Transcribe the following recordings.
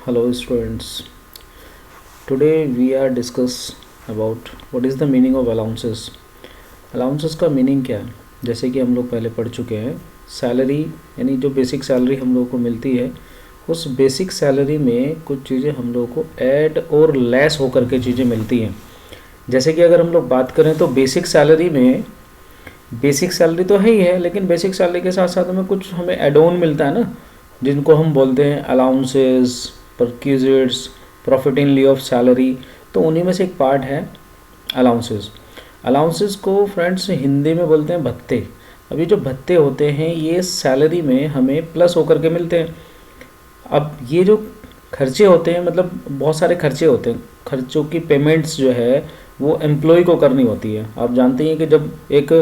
Hello students. Today we are discuss about what is the meaning of allowances. Allowances का meaning क्या है? जैसे कि हम लोग पहले पढ़ चुके हैं, सैलरी यानी जो बेसिक सैलरी हम लोगों को मिलती है, उस बेसिक सैलरी में कुछ चीज़ें हम लोगों को ऐड और लेस होकर के चीज़ें मिलती हैं। जैसे कि अगर हम लोग बात करें तो बेसिक सैलरी में, बेसिक सैलरी तो है ही है, लेकिन बेसिक सैलरी के साथ साथ हमें कुछ हमें एड ऑन मिलता है ना, जिनको हम बोलते हैं allowances, perquisites, profit in लिeu of salary. तो उन्हीं में से एक पार्ट है अलाउंसेस। अलाउंसेस को फ्रेंड्स हिंदी में बोलते हैं भत्ते। अभी जो भत्ते होते हैं ये सैलरी में हमें प्लस होकर के मिलते हैं। अब ये जो खर्चे होते हैं, मतलब बहुत सारे खर्चे होते हैं, खर्चों की पेमेंट्स जो है वो एम्प्लॉय को करनी होती है। आप जानते हैं कि जब एक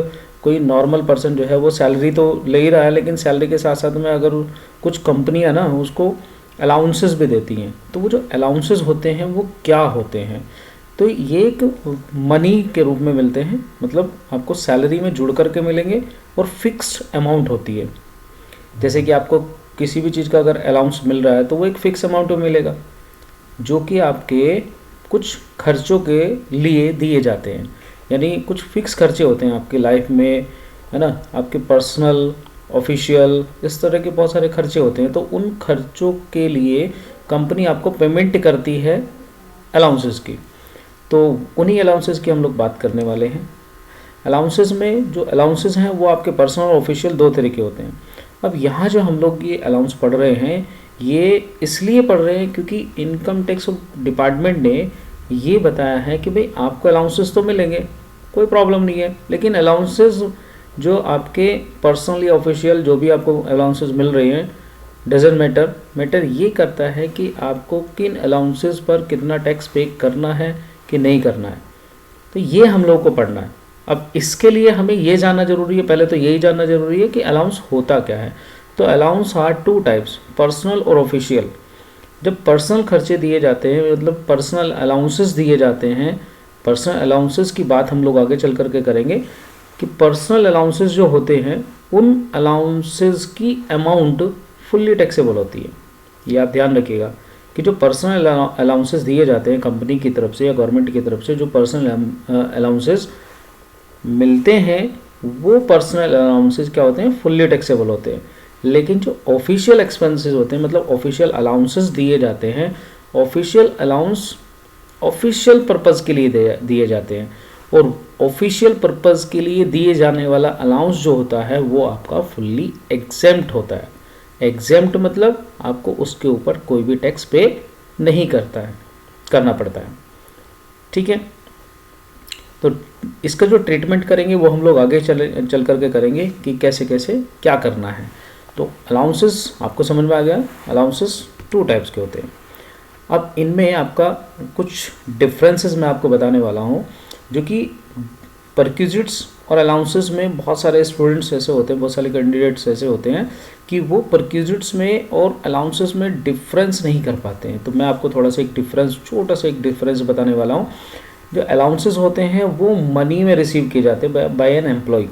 कोई नॉर्मल पर्सन जो है वो सैलरी तो ले ही रहा है, लेकिन सैलरी के साथ साथ में अगर कुछ कंपनियां ना उसको अलाउंसेस भी देती हैं, तो वो जो अलाउंसेस होते हैं वो क्या होते हैं, तो ये एक मनी के रूप में मिलते हैं। मतलब आपको सैलरी में जुड़ करके मिलेंगे और फिक्स्ड अमाउंट होती है। जैसे कि आपको किसी भी चीज़ का अगर अलाउंस मिल रहा है तो वो एक फ़िक्स अमाउंट में मिलेगा, जो कि आपके कुछ खर्चों के लिए दिए जाते हैं। यानी कुछ फिक्स खर्चे होते हैं आपकी लाइफ में, है ना, आपके पर्सनल, ऑफिशियल, इस तरह के बहुत सारे खर्चे होते हैं। तो उन खर्चों के लिए कंपनी आपको पेमेंट करती है अलाउंसेस की। तो उन्हीं अलाउंसेस की हम लोग बात करने वाले हैं। अलाउंसेस में जो अलाउंसेस हैं वो आपके पर्सनल और ऑफिशियल दो तरह के होते हैं। अब यहाँ जो हम लोग ये अलाउंस पढ़ रहे हैं, ये इसलिए पढ़ रहे हैं क्योंकि इनकम टैक्स डिपार्टमेंट ने ये बताया है कि भाई आपको अलाउंसेस तो मिलेंगे, कोई प्रॉब्लम नहीं है, लेकिन अलाउंसेस जो आपके पर्सनली ऑफिशियल जो भी आपको अलाउंसेस मिल रही हैं डजेंट मैटर ये करता है कि आपको किन अलाउंसेस पर कितना टैक्स पे करना है कि नहीं करना है। तो ये हम लोग को पढ़ना है। अब इसके लिए हमें ये जानना जरूरी है, पहले तो यही जानना जरूरी है कि अलाउंस होता क्या है। तो allowance are two types, personal और ऑफिशियल। जब पर्सनल खर्चे दिए जाते हैं, मतलब पर्सनल अलाउंसेस दिए जाते हैं, पर्सनल अलाउंसेस की बात हम लोग आगे चल करके करेंगे कि पर्सनल अलाउंसेस जो होते हैं उन अलाउंसेस की अमाउंट फुल्ली टैक्सेबल होती है। ये आप ध्यान रखिएगा कि जो पर्सनल अलाउंसेस दिए जाते हैं कंपनी की तरफ से या गवर्नमेंट की तरफ से, जो पर्सनल अलाउंसेस मिलते हैं वो पर्सनल अलाउंसेस क्या होते हैं, फुल्ली टैक्सेबल होते हैं। लेकिन जो ऑफिशियल एक्सपेंसेस होते हैं, मतलब ऑफिशियल अलाउंसेस दिए जाते हैं, ऑफिशियल अलाउंस ऑफिशियल पर्पज़ के लिए दिए जाते हैं, और ऑफिशियल पर्पज़ के लिए दिए जाने वाला अलाउंस जो होता है वो आपका फुल्ली एग्जेम्प्ट होता है। एग्जेम्प्ट मतलब आपको उसके ऊपर कोई भी टैक्स पे नहीं करना पड़ता है। ठीक है, तो इसका जो ट्रीटमेंट करेंगे वो हम लोग आगे चल करके करेंगे कि कैसे कैसे क्या करना है। तो अलाउंसेस आपको समझ में आ गया। अलाउंसेस टू टाइप्स के होते हैं। अब इनमें आपका कुछ डिफरेंसेस मैं आपको बताने वाला हूँ, जो कि परक्यूजिट्स और अलाउंसेस में बहुत सारे स्टूडेंट्स ऐसे होते हैं, बहुत सारे कैंडिडेट्स ऐसे होते हैं कि वो परक्यूजिट्स में और अलाउंसेस में डिफरेंस नहीं कर पाते हैं। तो मैं आपको थोड़ा सा एक डिफरेंस, छोटा सा एक डिफरेंस बताने वाला हूँ। जो अलाउंसेस होते हैं वो मनी में रिसीव किए जाते हैं बाय एन एम्प्लॉय,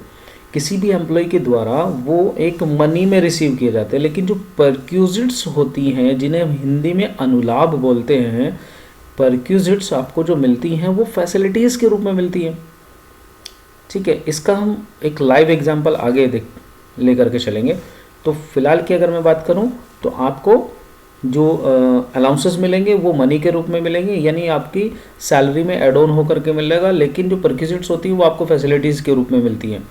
किसी भी एम्प्लॉय के द्वारा वो एक मनी में रिसीव किए जाते हैं। लेकिन जो परक्यूजिट्स होती हैं, जिन्हें हम हिंदी में अनुलाभ बोलते हैं, परक्यूजिट्स आपको जो मिलती हैं वो फैसिलिटीज़ के रूप में मिलती हैं। ठीक है, इसका हम एक लाइव एग्जांपल आगे ले करके चलेंगे। तो फिलहाल की अगर मैं बात करूं तो आपको जो अलाउंसेस मिलेंगे वो मनी के रूप में मिलेंगे, यानी आपकी सैलरी में एड ऑन होकर के मिलेगा। लेकिन जो परक्यूजिट्स होती हैं वो आपको फैसिलिटीज़ के रूप में मिलती हैं।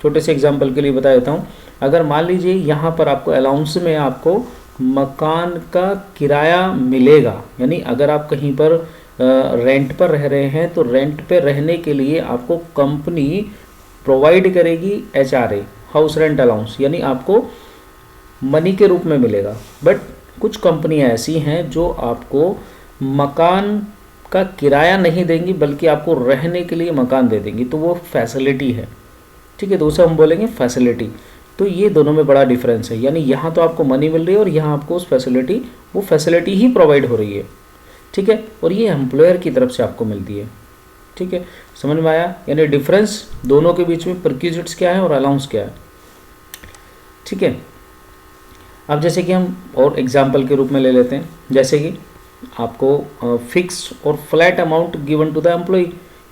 छोटे से एग्जांपल के लिए बता देता हूँ। अगर मान लीजिए यहाँ पर आपको अलाउंस में आपको मकान का किराया मिलेगा, यानी अगर आप कहीं पर रेंट पर रह रहे हैं तो रेंट पे रहने के लिए आपको कंपनी प्रोवाइड करेगी HRA, हाउस रेंट अलाउंस, यानी आपको मनी के रूप में मिलेगा। बट कुछ कंपनियां ऐसी हैं जो आपको मकान का किराया नहीं देंगी, बल्कि आपको रहने के लिए मकान दे देंगी, तो वो फैसिलिटी है। ठीक है, तो उसे हम बोलेंगे फैसिलिटी। तो ये दोनों में बड़ा डिफरेंस है, यानी यहाँ तो आपको मनी मिल रही है और यहाँ आपको उस वो फैसिलिटी ही प्रोवाइड हो रही है। ठीक है, और ये एम्प्लॉयर की तरफ से आपको मिलती है। ठीक है, समझ में आया? यानी डिफरेंस दोनों के बीच में परक्यूजिट्स क्या है और अलाउंस क्या है। ठीक है, अब जैसे कि हम और एग्जाम्पल के रूप में ले लेते हैं, जैसे कि आपको फिक्स और flat amount given to the employee,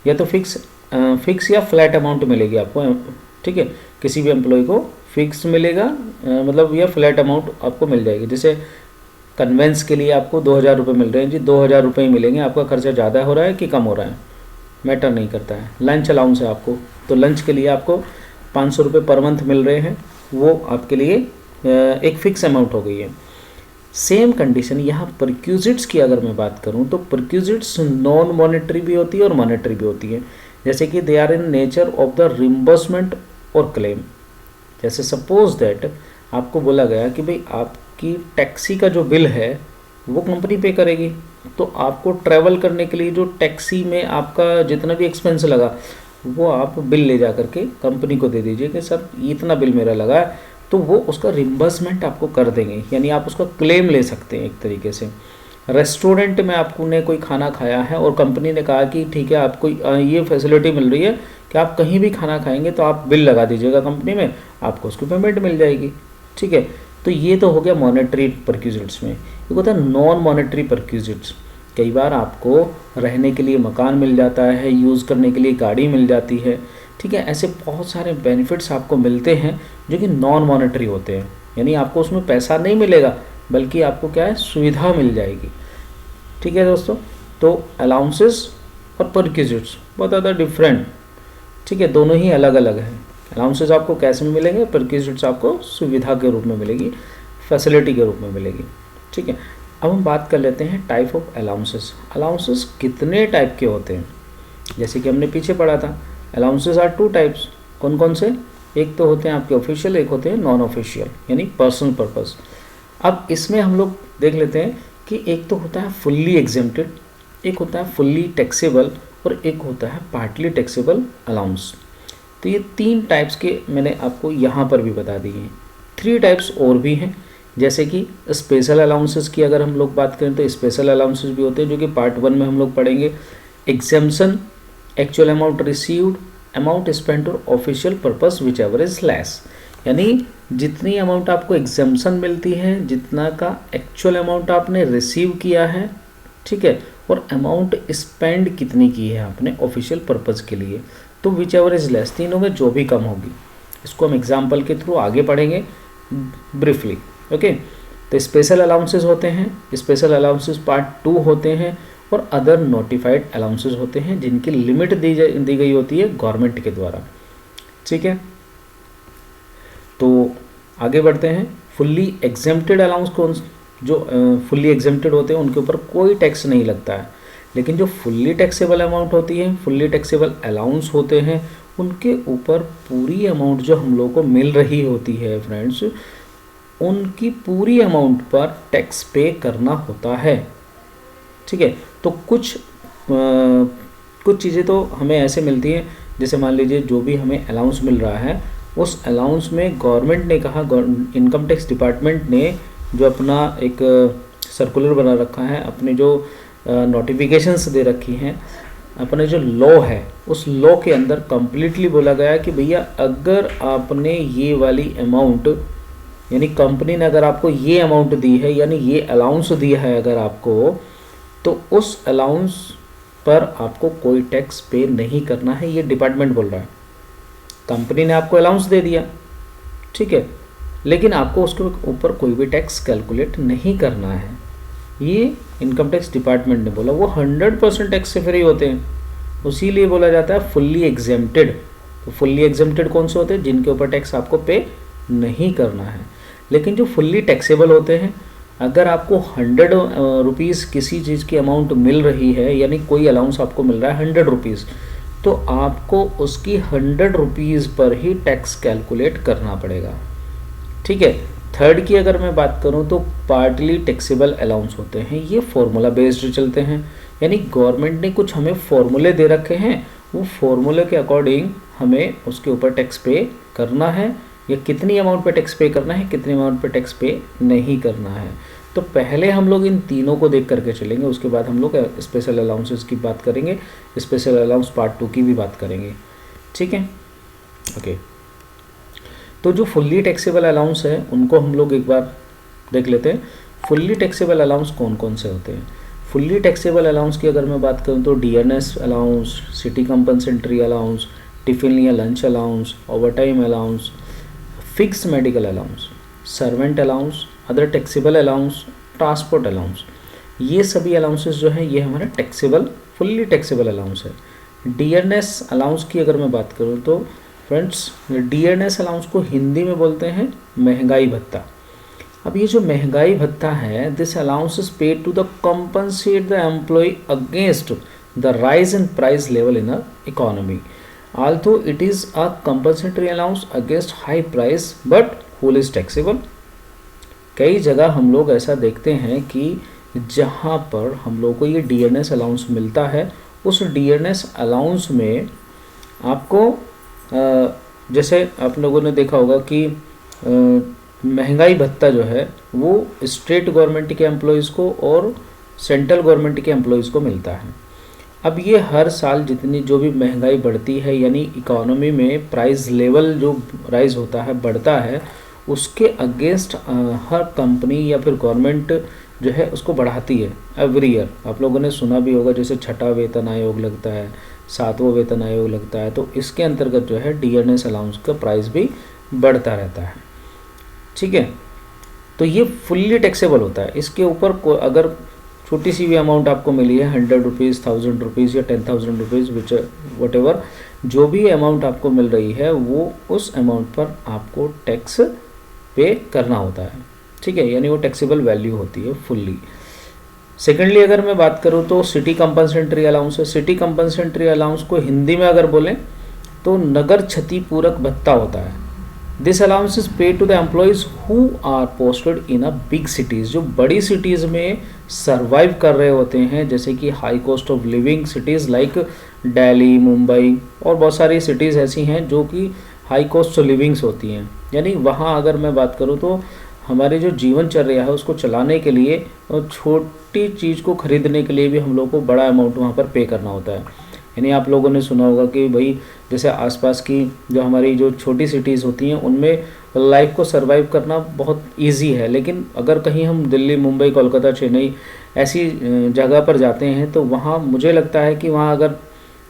या तो फिक्स या फ्लैट अमाउंट मिलेगी आपको, ठीक है। किसी भी एम्प्लॉय को फिक्स मिलेगा, मतलब या फ्लैट अमाउंट आपको मिल जाएगी। जैसे कन्वेंस के लिए आपको 2,000 रुपये मिल रहे हैं जी, 2,000 रुपये ही मिलेंगे। आपका खर्चा ज़्यादा हो रहा है कि कम हो रहा है, मैटर नहीं करता है। लंच अलाउंस है आपको, तो लंच के लिए आपको 500 रुपये पर मंथ मिल रहे हैं, वो आपके लिए एक फ़िक्स अमाउंट हो गई है। सेम कंडीशन यहाँ परक्यूजिट्स की अगर मैं बात करूँ तो परक्यूजिट्स नॉन मॉनेटरी भी होती है और मॉनेटरी भी होती है। जैसे कि they are in nature of the reimbursement और क्लेम। जैसे सपोज दैट आपको बोला गया कि भाई आपकी टैक्सी का जो बिल है वो कंपनी पे करेगी, तो आपको ट्रैवल करने के लिए जो टैक्सी में आपका जितना भी एक्सपेंस लगा वो आप बिल ले जा करके कंपनी को दे दीजिए कि सर इतना बिल मेरा लगा है, तो वो उसका रिम्बर्समेंट आपको कर देंगे, यानी आप उसका क्लेम ले सकते हैं एक तरीके से। रेस्टोरेंट में आपने कोई खाना खाया है और कंपनी ने कहा कि ठीक है आपको ये फैसिलिटी मिल रही है कि आप कहीं भी खाना खाएंगे तो आप बिल लगा दीजिएगा कंपनी में, आपको उसकी पेमेंट मिल जाएगी, ठीक है। तो ये तो हो गया मॉनेटरी परक्यूजिट्स में। एक होता है नॉन मॉनेटरी परक्यूजिट्स। कई बार आपको रहने के लिए मकान मिल जाता है, यूज़ करने के लिए गाड़ी मिल जाती है, ठीक है। ऐसे बहुत सारे बेनिफिट्स आपको मिलते हैं जो कि नॉन मॉनेटरी होते हैं, यानी आपको उसमें पैसा नहीं मिलेगा बल्कि आपको क्या है, सुविधा मिल जाएगी, ठीक है दोस्तों। तो अलाउंसेस और परक्यूजिट्स बहुत ज़्यादा डिफरेंट, ठीक है, दोनों ही अलग अलग हैं। अलाउंसेस आपको कैश में मिलेंगे, परक्यूजिट्स आपको सुविधा के रूप में मिलेगी, फैसिलिटी के रूप में मिलेगी, ठीक है। अब हम बात कर लेते हैं टाइप ऑफ अलाउंसेस। अलाउंसेस कितने टाइप के होते हैं, जैसे कि हमने पीछे पढ़ा था, अलाउंसेस आर 2 टाइप्स। कौन कौन से? एक तो होते हैं आपके ऑफिशियल, एक होते हैं नॉन ऑफिशियल, यानी पर्सनल पर्पस। अब इसमें हम लोग देख लेते हैं कि एक तो होता है फुल्ली एग्जेम्प्टेड, एक होता है फुल्ली टैक्सेबल और एक होता है पार्टली टैक्सेबल अलाउंस। तो ये 3 टाइप्स के मैंने आपको यहाँ पर भी बता दिए हैं। 3 टाइप्स और भी हैं, जैसे कि स्पेशल अलाउंसेस की अगर हम लोग बात करें तो स्पेशल अलाउंसेस भी होते हैं जो कि पार्ट 1 में हम लोग पढ़ेंगे। Exemption, actual amount received, amount spent और official purpose whichever is less, यानी जितनी अमाउंट आपको एग्जेम्पशन मिलती है, जितना का एक्चुअल अमाउंट आपने रिसीव किया है, ठीक है, और अमाउंट स्पेंड कितनी की है आपने ऑफिशियल पर्पस के लिए, तो विच एवर इज लेस, तीनों में जो भी कम होगी। इसको हम एग्जाम्पल के थ्रू आगे पढ़ेंगे ब्रीफली, ओके। तो स्पेशल अलाउंसेस होते हैं, स्पेशल अलाउंसेस पार्ट 2 होते हैं, और अदर नोटिफाइड अलाउंसेस होते हैं जिनकी लिमिट दी गई होती है गवर्नमेंट के द्वारा, ठीक है। तो आगे बढ़ते हैं। फुल्ली एग्जेम्प्टेड अलाउंस कौन, जो फुल्ली एग्जेम्प्टेड होते हैं उनके ऊपर कोई टैक्स नहीं लगता है, लेकिन जो फुल्ली टैक्सेबल अमाउंट होती है, फुल्ली टैक्सेबल अलाउंस होते हैं, उनके ऊपर पूरी अमाउंट जो हम लोग को मिल रही होती है फ्रेंड्स, उनकी पूरी अमाउंट पर टैक्स पे करना होता है, ठीक है। तो कुछ चीज़ें तो हमें ऐसे मिलती हैं, जैसे मान लीजिए जो भी हमें अलाउंस मिल रहा है उस अलाउंस में गवर्नमेंट ने कहा, इनकम टैक्स डिपार्टमेंट ने जो अपना एक सर्कुलर बना रखा है, अपने जो नोटिफिकेशंस दे रखी हैं, अपने जो लॉ है उस लॉ के अंदर कम्प्लीटली बोला गया है कि भैया अगर आपने ये वाली अमाउंट, यानी कंपनी ने अगर आपको ये अमाउंट दी है, यानी ये अलाउंस दिया है अगर आपको, तो उस अलाउंस पर आपको कोई टैक्स पे नहीं करना है। ये डिपार्टमेंट बोल रहा है। कंपनी ने आपको अलाउंस दे दिया, ठीक है, लेकिन आपको उसके ऊपर कोई भी टैक्स कैलकुलेट नहीं करना है। ये इनकम टैक्स डिपार्टमेंट ने बोला। वो 100% टैक्स से फ्री होते हैं, उसीलिए बोला जाता है फुल्ली एग्जेम्प्टेड। तो फुल्ली एग्जेम्प्टेड कौन से होते हैं? जिनके ऊपर टैक्स आपको पे नहीं करना है। लेकिन जो फुल्ली टैक्सेबल होते हैं, अगर आपको 100 रुपीज़ किसी चीज़ की अमाउंट मिल रही है, यानी कोई अलाउंस आपको मिल रहा है 100 रुपीज़, तो आपको उसकी 100 रुपीज़ पर ही टैक्स कैलकुलेट करना पड़ेगा, ठीक है। थर्ड की अगर मैं बात करूं तो पार्टली टैक्सेबल अलाउंस होते हैं। ये फॉर्मूला बेस्ड चलते हैं, यानी गवर्नमेंट ने कुछ हमें फॉर्मूले दे रखे हैं, वो फॉर्मूले के अकॉर्डिंग हमें उसके ऊपर टैक्स पे करना है, या कितनी अमाउंट पे टैक्स पे करना है, कितनी अमाउंट पे टैक्स पे नहीं करना है। तो पहले हम लोग इन तीनों को देख करके चलेंगे, उसके बाद हम लोग स्पेशल अलाउंसेस की बात करेंगे, स्पेशल अलाउंस पार्ट 2 की भी बात करेंगे, ठीक है, ओके। तो जो फुल्ली टैक्सेबल अलाउंस है उनको हम लोग एक बार देख लेते हैं फुल्ली टैक्सेबल अलाउंस कौन कौन से होते हैं। फुल्ली टैक्सेबल अलाउंस की अगर मैं बात करूँ तो DNS allowance, city compensatory allowance, tiffin या lunch allowance, overtime allowance, fixed medical allowance, servant allowance, other taxable allowance, transport allowance, ये सभी अलाउंसेस जो हैं ये हमारा टैक्सेबल फुल्ली टैक्सेबल अलाउंस है। डीएनएस अलाउंस की अगर मैं बात करूँ तो फ्रेंड्स डीएनएस अलाउंस को हिंदी में बोलते हैं महंगाई भत्ता। अब ये जो महंगाई भत्ता है, this allowance is paid to the compensate the employee against the rise in price level in a economy, although it is a compensatory allowance against high price but whole is taxable। कई जगह हम लोग ऐसा देखते हैं कि जहाँ पर हम लोग को ये डीएनएस अलाउंस मिलता है, उस डीएनएस अलाउंस में आपको जैसे आप लोगों ने देखा होगा कि महंगाई भत्ता जो है वो स्टेट गवर्नमेंट के एम्प्लॉयज़ को और सेंट्रल गवर्नमेंट के एम्प्लॉयज़ को मिलता है। अब ये हर साल जितनी जो भी महंगाई बढ़ती है, यानी इकोनॉमी में प्राइस लेवल जो राइज होता है, बढ़ता है, उसके अगेंस्ट हर कंपनी या फिर गवर्नमेंट जो है उसको बढ़ाती है एवरी ईयर। आप लोगों ने सुना भी होगा जैसे छठा वेतन आयोग लगता है, सातवां वेतन आयोग लगता है, तो इसके अंतर्गत जो है डीएनएस अलाउंस का प्राइस भी बढ़ता रहता है। ठीक है, तो ये फुल्ली टैक्सेबल होता है। इसके ऊपर अगर छोटी सी भी अमाउंट आपको मिली है, 100 रुपीज़, 1000 रुपीज़ या 10,000 रुपीज़, विच वट एवर, जो भी अमाउंट आपको मिल रही है वो उस अमाउंट पर आपको टैक्स पे करना होता है। ठीक है, यानी वो टैक्सेबल वैल्यू होती है फुल्ली। सेकेंडली अगर मैं बात करूँ तो सिटी कंपनसेंट्री अलाउंस है। सिटी कंपनसेंट्री अलाउंस को हिंदी में अगर बोलें तो नगर क्षतिपूरक भत्ता होता है। This allowance is paid to the employees who are posted in a big cities, जो बड़ी सिटीज़ में सर्वाइव कर रहे होते हैं, जैसे कि high cost of living cities like Delhi, Mumbai और बहुत सारी सिटीज़ ऐसी हैं जो कि हाई कॉस्ट ऑफ लिविंग्स होती हैं। यानी वहाँ अगर मैं बात करूँ तो हमारी जो जीवनचर्या है उसको चलाने के लिए और छोटी चीज़ को खरीदने के लिए भी हम लोग को बड़ा अमाउंट वहाँ पर पे करना होता है। यानी आप लोगों ने सुना होगा कि भाई जैसे आसपास की जो हमारी जो छोटी सिटीज़ होती हैं उनमें लाइफ को सरवाइव करना बहुत इजी है, लेकिन अगर कहीं हम दिल्ली, मुंबई, कोलकाता, चेन्नई ऐसी जगह पर जाते हैं तो वहाँ मुझे लगता है कि वहाँ अगर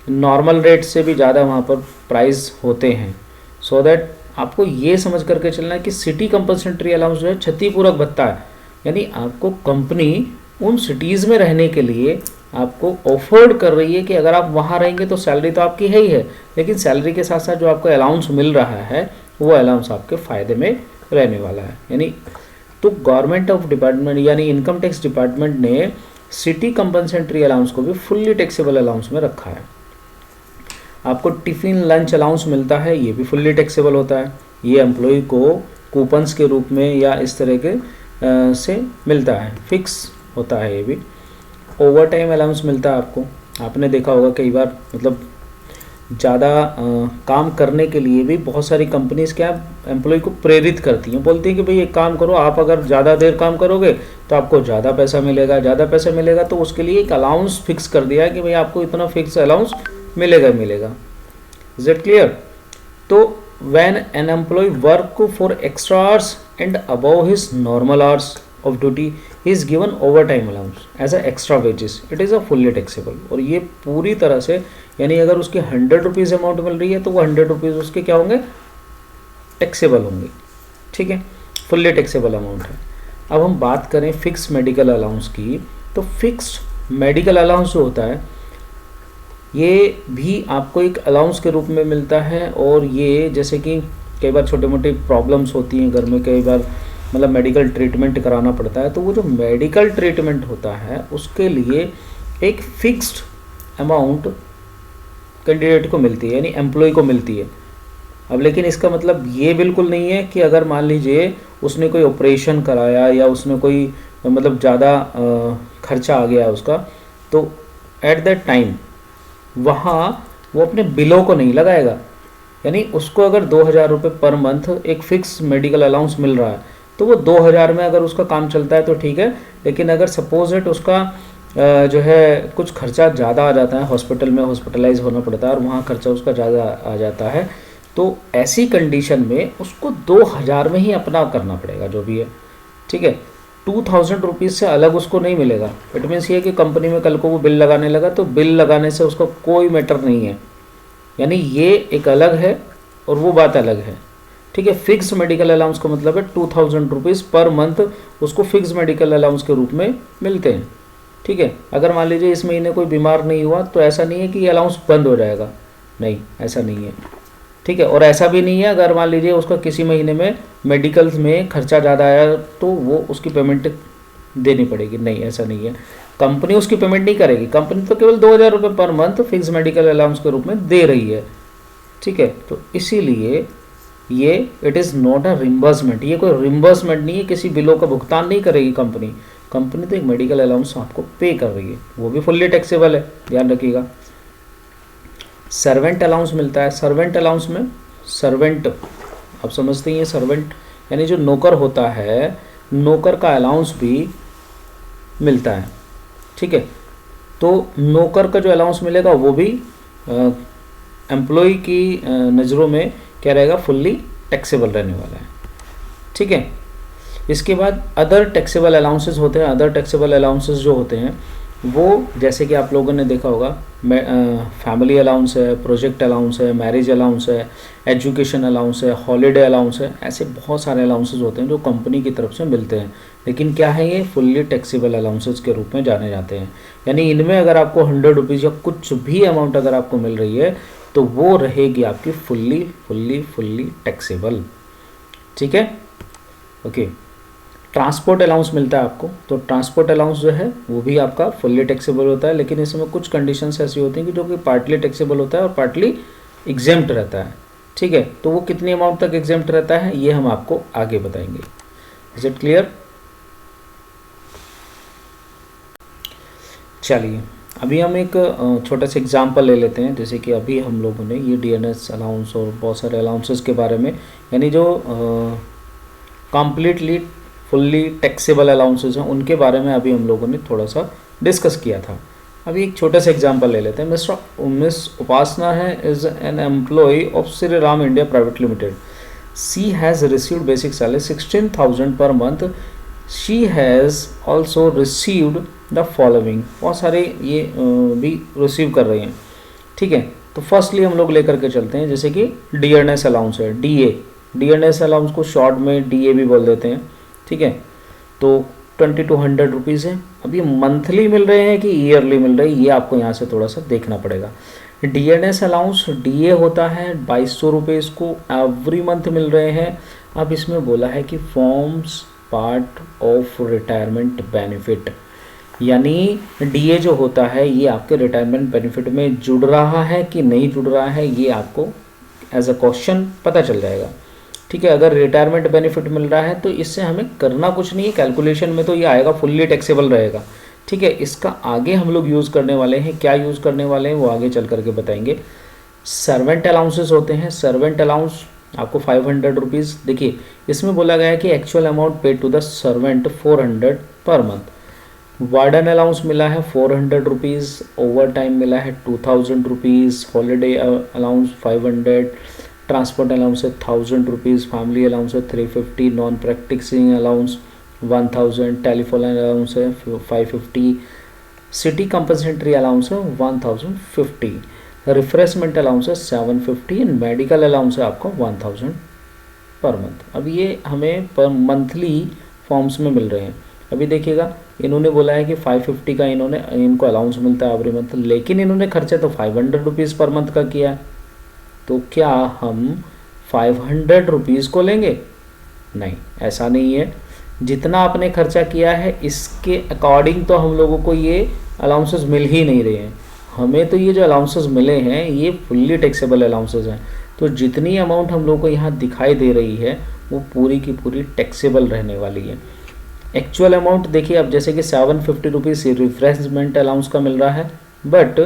नॉर्मल रेट से भी ज़्यादा वहाँ पर प्राइस होते हैं। सो दैट आपको ये समझ करके चलना है कि सिटी कंपनसेंट्री अलाउंस जो है क्षतिपूरक भत्ता है, यानी आपको कंपनी उन सिटीज़ में रहने के लिए आपको ऑफर्ड कर रही है कि अगर आप वहाँ रहेंगे तो सैलरी तो आपकी है ही है, लेकिन सैलरी के साथ साथ जो आपको अलाउंस मिल रहा है वो अलाउंस आपके फ़ायदे में रहने वाला है। यानी तो गवर्नमेंट ऑफ डिपार्टमेंट यानी इनकम टैक्स डिपार्टमेंट ने सिटी कंपनसेंट्री अलाउंस को भी फुल्ली टैक्सेबल अलाउंस में रखा है। आपको टिफ़िन लंच अलाउंस मिलता है, ये भी फुल्ली टैक्सेबल होता है। ये एम्प्लॉय को कूपन्स के रूप में या इस तरह के से मिलता है, फिक्स होता है ये भी। ओवर टाइम अलाउंस मिलता है आपको। आपने देखा होगा कई बार मतलब ज़्यादा काम करने के लिए भी बहुत सारी कंपनीज़ क्या एम्प्लॉय को प्रेरित करती हैं, बोलती हैं कि भाई एक काम करो, आप अगर ज़्यादा देर काम करोगे तो आपको ज़्यादा पैसा मिलेगा, ज़्यादा पैसा मिलेगा, तो उसके लिए एक अलाउंस फिक्स कर दिया है कि भाई आपको इतना फिक्स अलाउंस मिलेगा मिलेगा। Is it clear? तो when an employ work for extra hours and above his normal hours of duty he is given over time allowance as a extra wages, it is a fully taxable. और ये पूरी तरह से यानी अगर उसकी 100 rupees amount मिल रही है तो वो 100 रुपीज़ उसके क्या होंगे, टैक्सेबल होंगे। ठीक है, फुल्ली टैक्सेबल अमाउंट है। अब हम बात करें फिक्स मेडिकल अलाउंस की, तो फिक्स्ड मेडिकल अलाउंस जो होता है ये भी आपको एक अलाउंस के रूप में मिलता है। और ये जैसे कि कई बार छोटे मोटे प्रॉब्लम्स होती हैं घर में, कई बार मतलब मेडिकल ट्रीटमेंट कराना पड़ता है, तो वो जो मेडिकल ट्रीटमेंट होता है उसके लिए एक फिक्स्ड अमाउंट कैंडिडेट को मिलती है, यानी एम्प्लॉय को मिलती है। अब लेकिन इसका मतलब ये बिल्कुल नहीं है कि अगर मान लीजिए उसने कोई ऑपरेशन कराया या उसने कोई मतलब ज़्यादा खर्चा आ गया उसका, तो एट दैट टाइम वहाँ वो अपने बिलों को नहीं लगाएगा। यानी उसको अगर 2000 रुपये पर मंथ एक फिक्स मेडिकल अलाउंस मिल रहा है तो वो 2000 में अगर उसका काम चलता है तो ठीक है, लेकिन अगर सपोज इट उसका जो है कुछ खर्चा ज़्यादा आ जाता है, हॉस्पिटल में हॉस्पिटलाइज होना पड़ता है और वहाँ खर्चा उसका ज़्यादा आ जाता है, तो ऐसी कंडीशन में उसको 2000 में ही अपना करना पड़ेगा जो भी है। ठीक है, ₹2000 से अलग उसको नहीं मिलेगा। इट मीन्स ये कि कंपनी में कल को वो बिल लगाने लगा तो बिल लगाने से उसका कोई मैटर नहीं है, यानी ये एक अलग है और वो बात अलग है। ठीक है, फिक्स मेडिकल अलाउंस का मतलब है ₹2000 पर मंथ उसको फिक्स मेडिकल अलाउंस के रूप में मिलते हैं। ठीक है, अगर मान लीजिए इस महीने कोई बीमार नहीं हुआ तो ऐसा नहीं है कि ये अलाउंस बंद हो जाएगा, नहीं ऐसा नहीं है। ठीक है, और ऐसा भी नहीं है अगर मान लीजिए उसका किसी महीने में मेडिकल्स में खर्चा ज़्यादा आया तो वो उसकी पेमेंट देनी पड़ेगी, नहीं ऐसा नहीं है। कंपनी उसकी पेमेंट नहीं करेगी, कंपनी तो केवल ₹2000 per month fix medical allowance के रूप में दे रही है। ठीक है, तो इसीलिए ये it is not a reimbursement, ये कोई रिम्बर्समेंट नहीं है, किसी बिलों का भुगतान नहीं करेगी कंपनी। कंपनी तो एक मेडिकल अलाउंस आपको पे कर रही है, वो भी फुल्ली टैक्सेबल है, ध्यान रखिएगा। सर्वेंट अलाउंस मिलता है, सर्वेंट अलाउंस में सर्वेंट आप समझते ही हैं, सर्वेंट यानी जो नौकर होता है, नौकर का अलाउंस भी मिलता है। ठीक है, तो नौकर का जो अलाउंस मिलेगा वो भी एम्प्लॉय की नज़रों में क्या रहेगा, फुल्ली टैक्सेबल रहने वाला है। ठीक है, इसके बाद अदर टैक्सेबल अलाउंसेस होते हैं। अदर टैक्सेबल अलाउंसेस जो होते हैं वो जैसे कि आप लोगों ने देखा होगा, फैमिली अलाउंस है, प्रोजेक्ट अलाउंस है, मैरिज अलाउंस है, एजुकेशन अलाउंस है, हॉलीडे अलाउंस है, ऐसे बहुत सारे अलाउंसेस होते हैं जो कंपनी की तरफ से मिलते हैं। लेकिन क्या है, ये फुल्ली टैक्सेबल अलाउंसेस के रूप में जाने जाते हैं। यानी इनमें अगर आपको ₹100 या कुछ भी अमाउंट अगर आपको मिल रही है तो वो रहेगी आपकी फुल्ली टैक्सेबल। ठीक है, ओके। ट्रांसपोर्ट अलाउंस मिलता है आपको, तो ट्रांसपोर्ट अलाउंस जो है वो भी आपका फुल्ली टैक्सेबल होता है, लेकिन इसमें कुछ कंडीशंस ऐसी होती हैं कि जो कि पार्टली टैक्सेबल होता है और पार्टली एग्जेम्प्ट रहता है। ठीक है, तो वो कितनी अमाउंट तक एग्जेम्प्ट रहता है ये हम आपको आगे बताएंगे। Is it clear? चलिए अभी हम एक छोटा सा एग्जांपल ले लेते हैं। जैसे कि अभी हम लोगों ने ये डीएनएस अलाउंस और बहुत सारे अलाउंसेस के बारे में, यानी जो कंप्लीटली फुल्ली टैक्सेबल अलाउंसेस हैं उनके बारे में अभी हम लोगों ने थोड़ा सा डिस्कस किया था। अभी एक छोटा सा एग्जांपल ले लेते हैं। मिस उपासना है is an employee of Shri Ram India private limited. She has received basic salary 16,000 per month. She has also received the following, बहुत सारे ये भी रिसीव कर रही हैं। ठीक है, तो फर्स्टली हम लोग लेकर के चलते हैं, जैसे कि डीएनएस अलाउंस है, डीएनएस अलाउंस को शॉर्ट में डीए भी बोल देते हैं। ठीक है, तो 2200 रुपीज़ है। अब ये मंथली मिल रहे हैं कि ईयरली मिल रहे हैं, ये आपको यहाँ से थोड़ा सा देखना पड़ेगा। डीएनएस अलाउंस डीए होता है 2200 रुपये, इसको एवरी मंथ मिल रहे हैं। अब इसमें बोला है कि forms part of retirement benefit, यानी डीए जो होता है ये आपके रिटायरमेंट बेनिफिट में जुड़ रहा है कि नहीं जुड़ रहा है, ये आपको एज अ क्वेश्चन पता चल जाएगा। ठीक है, अगर रिटायरमेंट बेनिफिट मिल रहा है तो इससे हमें करना कुछ नहीं है, कैलकुलेशन में तो ये आएगा, फुल्ली टैक्सेबल रहेगा। ठीक है, इसका आगे हम लोग यूज़ करने वाले हैं, क्या यूज़ करने वाले हैं वो आगे चल करके बताएंगे। सर्वेंट अलाउंसेस होते हैं, सर्वेंट अलाउंस आपको 500 रुपीज़। देखिए इसमें बोला गया है कि actual amount paid to the servant 400 per month. Warden allowance मिला है 400 रुपीज़, ओवर टाइम मिला है 2000 rupees, holiday allowance 500, transport allowance है 1000 रुपीज़, फैमिली अलाउंस है 350, non practising allowance 1000, telephone allowance है 550, सिटी कंपनसेटरी अलाउंस है 1050, रिफ्रेशमेंट अलाउंस है 750 and medical allowance है आपको 1000 पर मंथ। अब ये हमें पर मंथली फॉर्म्स में मिल रहे हैं। अभी देखिएगा इन्होंने बोला है कि 550 का इनको अलाउंस मिलता है एवरी मंथ, लेकिन इन्होंने खर्चा तो 500 रुपीज़ पर मंथ का किया है, तो क्या हम 500 रुपीज़ को लेंगे? नहीं, ऐसा नहीं है। जितना आपने खर्चा किया है इसके अकॉर्डिंग तो हम लोगों को ये अलाउंसेस मिल ही नहीं रहे हैं। हमें तो ये जो अलाउंसेस मिले हैं ये फुल्ली टैक्सेबल अलाउंसेस हैं, तो जितनी अमाउंट हम लोग को यहाँ दिखाई दे रही है वो पूरी की पूरी टैक्सेबल रहने वाली है। एक्चुअल अमाउंट देखिए, अब जैसे कि 750 रुपीज़ रिफ्रेशमेंट अलाउंस का मिल रहा है, बट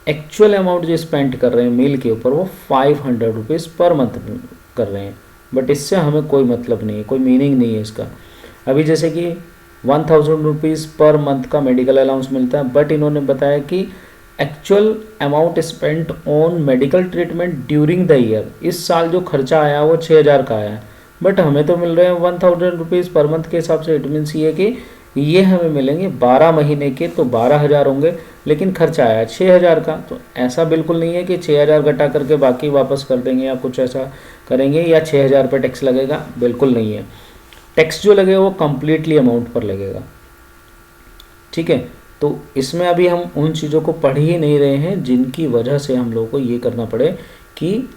एक्चुअल अमाउंट जो स्पेंड कर रहे हैं मील के ऊपर वो 500 रुपीज़ पर मंथ कर रहे हैं, बट इससे हमें कोई मतलब नहीं है, कोई मीनिंग नहीं है इसका। अभी जैसे कि 1000 रुपीज़ पर मंथ का मेडिकल अलाउंस मिलता है, बट इन्होंने बताया कि actual amount spent on medical treatment during the year, इस साल जो खर्चा आया वो 6000 का आया है, बट हमें तो मिल रहे हैं 1000 रुपीज़ पर मंथ के हिसाब से। इट मीन्स ये कि ये हमें मिलेंगे 12 महीने के, तो 12,000 होंगे, लेकिन खर्चा आया 6,000 का। तो ऐसा बिल्कुल नहीं है कि 6,000 घटा करके बाकी वापस कर देंगे या कुछ ऐसा करेंगे या 6,000 पे टैक्स लगेगा, बिल्कुल नहीं है। टैक्स जो लगेगा वो कम्प्लीटली अमाउंट पर लगेगा, ठीक है। तो इसमें अभी हम उन चीज़ों को पढ़ ही नहीं रहे हैं जिनकी वजह से हम लोगों को ये करना पड़े कि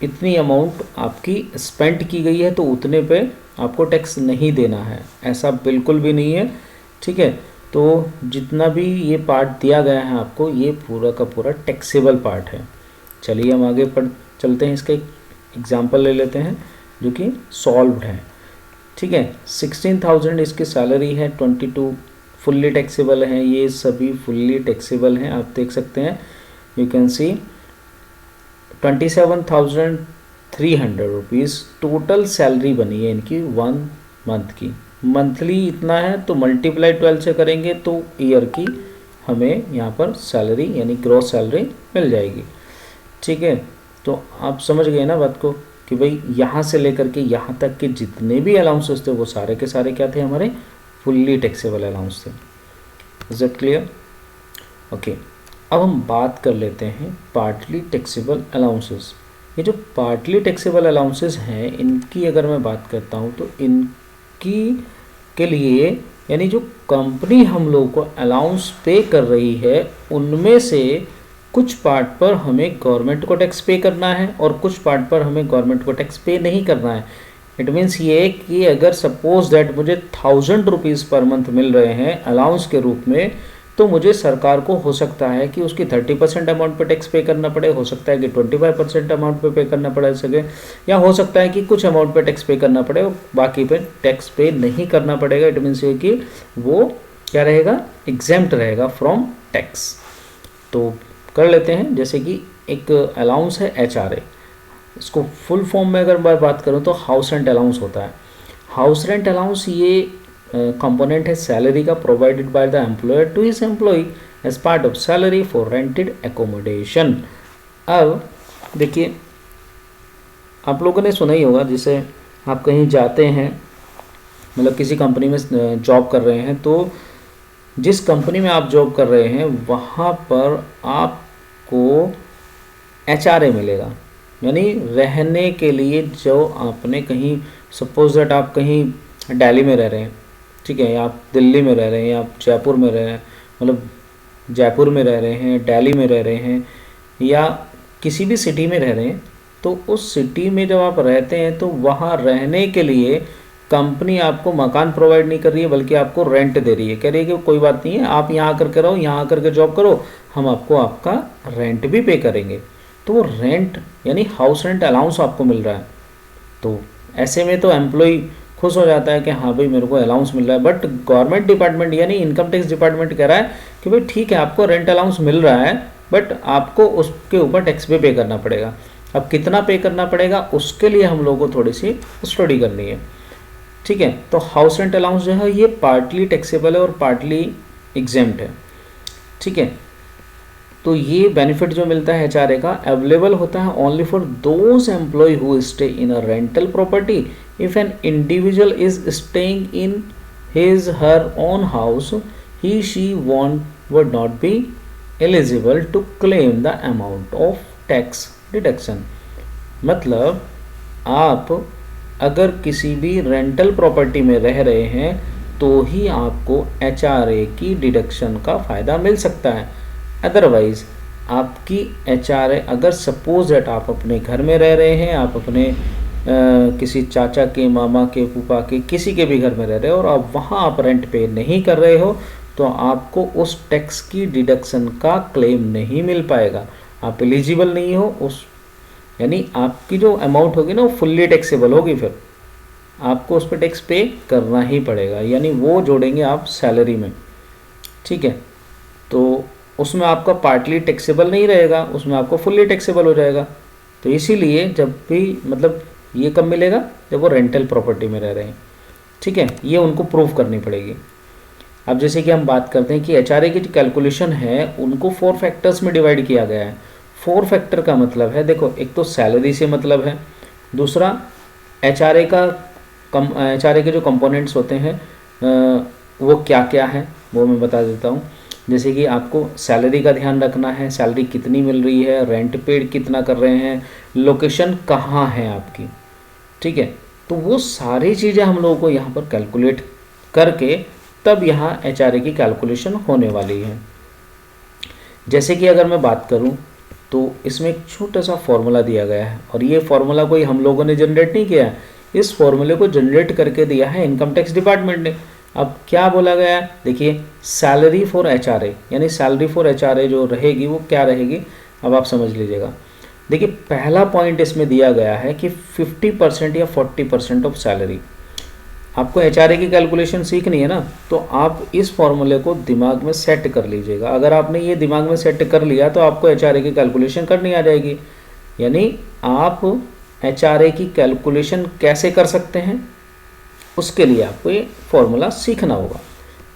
इतनी अमाउंट आपकी स्पेंड की गई है तो उतने पे आपको टैक्स नहीं देना है, ऐसा बिल्कुल भी नहीं है, ठीक है। तो जितना भी ये पार्ट दिया गया है आपको, ये पूरा का पूरा टैक्सेबल पार्ट है। चलिए हम आगे पढ़ चलते हैं, इसका एक एग्जाम्पल ले लेते हैं जो कि सॉल्व्ड है, ठीक है। 16,000 इसकी सैलरी है, 22 फुल्ली टैक्सेबल है, ये सभी फुल्ली टैक्सेबल हैं, आप देख सकते हैं। You can see 27,300 rupees total salary बनी है इनकी 1 मंथ की। मंथली इतना है तो मल्टीप्लाई 12 से करेंगे तो ईयर की हमें यहाँ पर सैलरी यानी ग्रॉस सैलरी मिल जाएगी, ठीक है। तो आप समझ गए ना बात को कि भाई यहाँ से लेकर के यहाँ तक के जितने भी अलाउंसेस थे वो सारे के सारे क्या थे, हमारे फुल्ली टैक्सेबल अलाउंस थे। Is it clear? ओके, अब हम बात कर लेते हैं पार्टली टैक्सेबल अलाउंसेस। ये जो पार्टली टैक्सेबल अलाउंसेस हैं, इनकी अगर मैं बात करता हूँ तो इनकी के लिए यानी जो कंपनी हम लोग को अलाउंस पे कर रही है उनमें से कुछ पार्ट पर हमें गवर्नमेंट को टैक्स पे करना है और कुछ पार्ट पर हमें गवर्नमेंट को टैक्स पे नहीं करना है। इट मीन्स ये कि अगर सपोज दैट मुझे 1000 रुपीज़ पर मंथ मिल रहे हैं अलाउंस के रूप में, तो मुझे सरकार को हो सकता है कि उसकी 30% अमाउंट पे टैक्स पे करना पड़े, हो सकता है कि 25% अमाउंट पे करना पड़ सके, या हो सकता है कि कुछ अमाउंट पे टैक्स पे करना पड़े और बाकी पे टैक्स पे नहीं करना पड़ेगा। इट मीन्स ये कि वो क्या रहेगा, एग्जेम्प्ट रहेगा फ्रॉम टैक्स। तो कर लेते हैं, जैसे कि एक अलाउंस है HRA, इसको फुल फॉर्म में अगर मैं बात करूँ तो हाउस रेंट अलाउंस होता है। हाउस रेंट अलाउंस ये कंपोनेंट है सैलरी का, provided by the employer to his employee as part of salary for rented accommodation. अब देखिए, आप लोगों ने सुना ही होगा, जैसे आप कहीं जाते हैं, मतलब किसी कंपनी में जॉब कर रहे हैं, तो जिस कंपनी में आप जॉब कर रहे हैं वहाँ पर आपको HRA मिलेगा, यानी रहने के लिए जो आपने कहीं, सपोज दैट आप कहीं दिल्ली में रह रहे हैं, ठीक है, या आप दिल्ली में रह रहे हैं, या आप जयपुर में रह रहे हैं, मतलब जयपुर में रह रहे हैं, दिल्ली में रह रहे हैं, या किसी भी सिटी में रह रहे हैं, तो उस सिटी में जब आप रहते हैं तो वहाँ रहने के लिए कंपनी आपको मकान प्रोवाइड नहीं कर रही है, बल्कि आपको रेंट दे रही है। कह रही है कि कोई बात नहीं है, आप यहाँ आकर के रहो, यहाँ आकर के जॉब करो, हम आपको आपका रेंट भी पे करेंगे। तो वो रेंट यानी हाउस रेंट अलाउंस आपको मिल रहा है। तो ऐसे में तो एम्प्लॉय खुश हो जाता है कि हाँ भाई मेरे को अलाउंस मिल रहा है। बट गवर्नमेंट डिपार्टमेंट यानी इनकम टैक्स डिपार्टमेंट कह रहा है कि भाई ठीक है, आपको रेंट अलाउंस मिल रहा है, बट आपको उसके ऊपर टैक्स भी पे करना पड़ेगा। अब कितना पे करना पड़ेगा उसके लिए हम लोगों को थोड़ी सी स्टडी करनी है, ठीक है। तो हाउस रेंट अलाउंस जो है ये पार्टली टैक्सेबल है और पार्टली एग्जेम्प्ट है, ठीक है। तो ये बेनिफिट जो मिलता है HRA का अवेलेबल होता है only for those employee who stay in a rental property. If an individual is staying in his her own house, he she would not be eligible to claim the amount of tax deduction. मतलब आप अगर किसी भी rental property में रह रहे हैं तो ही आपको HRA की डिडक्शन का फ़ायदा मिल सकता है। अदरवाइज़ आपकी HRA, अगर सपोज दैट आप अपने घर में रह रहे हैं, आप अपने किसी चाचा के, मामा के, फूफा के, किसी के भी घर में रह रहे हो और आप वहाँ आप रेंट पे नहीं कर रहे हो, तो आपको उस टैक्स की डिडक्शन का क्लेम नहीं मिल पाएगा, आप एलिजिबल नहीं हो उस, यानी आपकी जो अमाउंट होगी ना वो फुल्ली टैक्सेबल होगी, फिर आपको उस पर टैक्स पे करना ही पड़ेगा, यानी वो जोड़ेंगे आप सैलरी में, ठीक है। तो उसमें आपका पार्टली टैक्सेबल नहीं रहेगा, उसमें आपको फुल्ली टैक्सेबल हो जाएगा। तो इसीलिए जब भी, मतलब ये कब मिलेगा, जब वो रेंटल प्रॉपर्टी में रह रहे हैं, ठीक है, ये उनको प्रूव करनी पड़ेगी। अब जैसे कि हम बात करते हैं कि HRA की जो कैलकुलेशन है उनको 4 फैक्टर्स में डिवाइड किया गया है। 4 फैक्टर का मतलब है, देखो, एक तो सैलरी से मतलब है, दूसरा HRA का HRA के जो कंपोनेंट्स होते हैं वो क्या क्या है वो मैं बता देता हूँ। जैसे कि आपको सैलरी का ध्यान रखना है, सैलरी कितनी मिल रही है, रेंट पेड कितना कर रहे हैं, लोकेशन कहाँ है आपकी, ठीक है। तो वो सारी चीज़ें हम लोगों को यहाँ पर कैलकुलेट करके तब यहाँ HRA की कैलकुलेशन होने वाली है। जैसे कि अगर मैं बात करूँ तो इसमें एक छोटा सा फॉर्मूला दिया गया है, और ये फॉर्मूला कोई हम लोगों ने जनरेट नहीं किया है, इस फॉर्मूले को जनरेट करके दिया है इनकम टैक्स डिपार्टमेंट ने। अब क्या बोला गया है, देखिए सैलरी फॉर HRA, यानी सैलरी फॉर HRA जो रहेगी वो क्या रहेगी, अब आप समझ लीजिएगा। देखिए पहला पॉइंट इसमें दिया गया है कि 50% या 40% ऑफ सैलरी। आपको HRA की कैलकुलेशन सीखनी है ना, तो आप इस फॉर्मूले को दिमाग में सेट कर लीजिएगा। अगर आपने ये दिमाग में सेट कर लिया तो आपको HRA की कैलकुलेशन करनी आ जाएगी। यानी आप HRA की कैलकुलेशन कैसे कर सकते हैं, उसके लिए आपको ये फॉर्मूला सीखना होगा।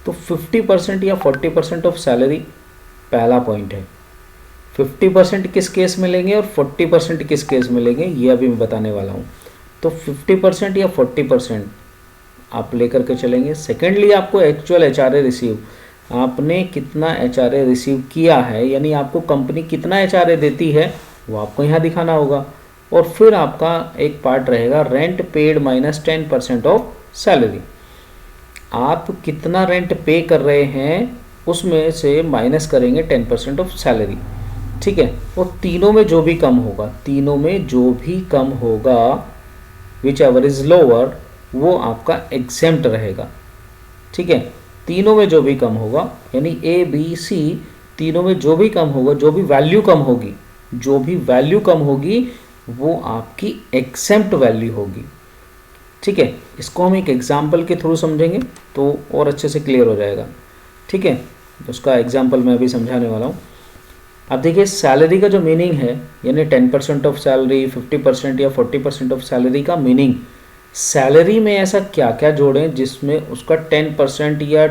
तो 50% या 40% ऑफ सैलरी पहला पॉइंट है। 50% किस केस में लेंगे और 40% किस केस में लेंगे, ये अभी मैं बताने वाला हूँ। तो 50% या 40% आप लेकर के चलेंगे। सेकेंडली आपको एक्चुअल HRA रिसीव, आपने कितना HRA रिसीव किया है, यानी आपको कंपनी कितना HRA देती है वो आपको यहाँ दिखाना होगा। और फिर आपका एक पार्ट रहेगा rent paid minus 10% of salary. आप कितना रेंट पे कर रहे हैं उसमें से माइनस करेंगे 10% ऑफ सैलरी, ठीक है। और तीनों में जो भी कम होगा, तीनों में जो भी कम होगा विच एवर इज लोअर, वो आपका एग्जेम्प्ट रहेगा, ठीक है। तीनों में जो भी कम होगा, यानी ABC, तीनों में जो भी कम होगा, जो भी वैल्यू कम होगी, जो भी वैल्यू कम होगी वो आपकी एग्जेम्प्ट वैल्यू होगी, ठीक है। इसको हम एक एग्जाम्पल के थ्रू समझेंगे तो और अच्छे से क्लियर हो जाएगा, ठीक है। उसका एग्जाम्पल मैं अभी समझाने वाला हूँ। अब देखिए सैलरी का जो मीनिंग है, यानी 10% ऑफ सैलरी, 50% या 40% ऑफ सैलरी का मीनिंग, सैलरी में ऐसा क्या क्या जोड़ें जिसमें उसका 10% या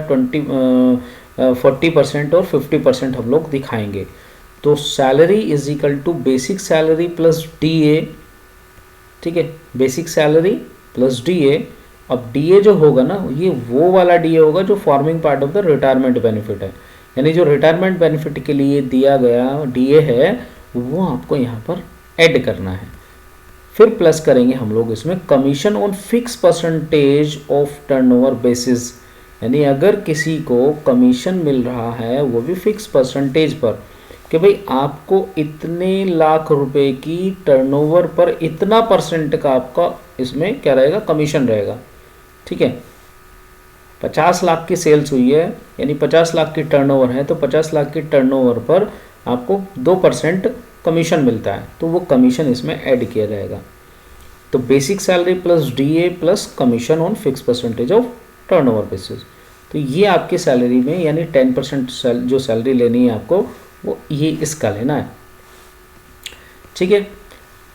40% और 50% हम लोग दिखाएंगे। तो salary is equal to basic salary plus DA, ठीक है, बेसिक सैलरी प्लस DA। अब DA जो होगा ना, ये वो वाला DA होगा जो forming part of the retirement benefit है, यानी जो रिटायरमेंट बेनिफिट के लिए दिया गया DA है वो आपको यहाँ पर ऐड करना है। फिर प्लस करेंगे हम लोग इसमें commission on fix percentage of turnover basis, यानी अगर किसी को कमीशन मिल रहा है वो भी फिक्स परसेंटेज पर, कि भाई आपको इतने लाख रुपए की टर्नओवर पर इतना परसेंट का आपका इसमें क्या रहेगा, कमीशन रहेगा, ठीक है। 50 लाख की सेल्स हुई है, यानी 50 लाख की टर्नओवर है, तो 50 लाख की टर्नओवर पर आपको 2% कमीशन मिलता है, तो वो कमीशन इसमें ऐड किया जाएगा। तो basic salary plus DA plus commission on fix percentage of turnover basis. तो ये आपकी सैलरी में, यानी 10% जो सैलरी लेनी है आपको, वो ये इसका लेना है, ठीक है।